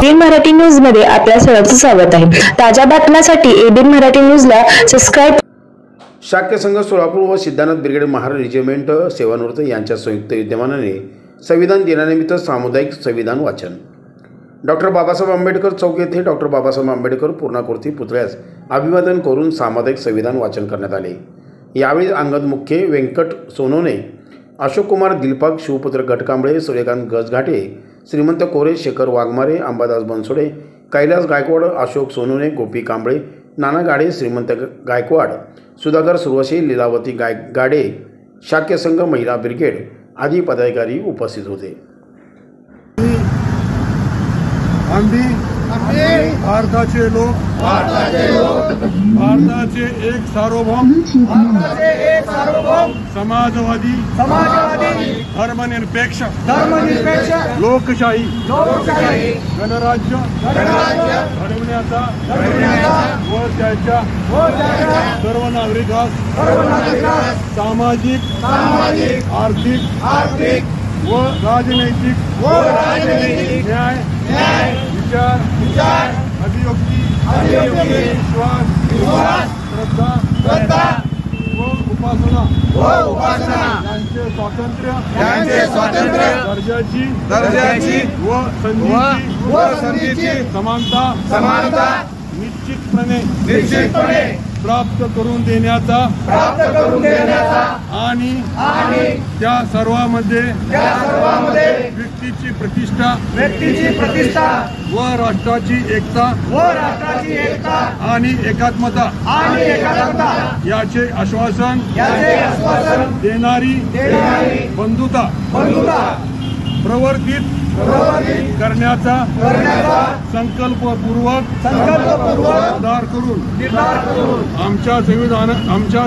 ABN Marathi news मध्ये आपल्या सर्वांचं स्वागत आहे। ताज्या बातम्यांसाठी एबीएन मराठी न्यूजला सबस्क्राइब। शाक्य संघ सोलापूर व सिद्धार्थ ब्रिगेड महार रेजिमेंट सेवानिवृत्त यांच्या संयुक्त विद्यमानाने संविधान दिनानिमित्त सामुदायिक संविधान वाचन डॉक्टर बाबासाहेब आंबेडकर चौक येथे डॉक्टर बाबासाहेब आंबेडकर पूर्णाकृती पुतळ्यास अभिवादन करून सामुदायिक संविधान वाचन करण्यात आले। यावेळी अंगद मुख्य, व्यंकट सोनोने, अशोक कुमार दिलपाग, शिवपुत्र गटकांबळे, सूर्यकांत गजघाटे, श्रीमंत कोरे, शेखर वाघमारे, अंबादास बनसोडे, कैलास गायकवाड, अशोक सोनोने, गोपी कांबळे, नाना गाडे, श्रीमंत गायकवाड, सुधाकर सुरवशी, लीलावती गाडे, शाक्य संघ महिला ब्रिगेड आदी पदाधिकारी उपस्थित होते। भारताचे लोक भारताचे एक सार्वभौम समाजवादी धर्मनिरपेक्ष लोकशाही गणराज्य घडविण्याचा व त्याच्या सर्व नागरिकांस सामाजिक आर्थिक व राजनैतिक न्याय विचार अभिव्यक्ती विश्वास श्रद्धा व उपासना यांचे स्वातंत्र्य दर्जाची व संधीची समानता निश्चितपणे प्राप्त करून देण्याचा आणि त्या सर्वांमध्ये व्यक्तीची प्रतिष्ठा व राष्ट्राची एकता आणि एकात्मता याचे आश्वासन देणारी बंधुता प्रवर्तित करण्याचा संकल्पपूर्वक निर्धार करून आमच्या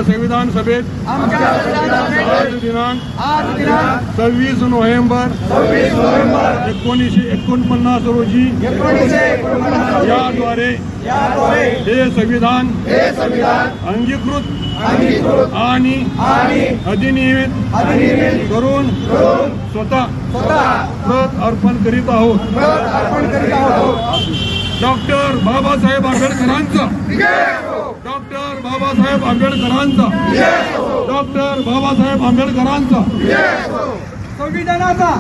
संविधान सभेत आज दिनांक 26 नोव्हेंबर 1949 रोजी याद्वारे हे संविधान अंगीकृत आणि अधिनियमित करून स्वतः प्रत अर्पण करीत आहोत। डॉक्टर बाबासाहेब आंबेडकरांचा डॉक्टर बाबासाहेब आंबेडकरांचा संविधानाचा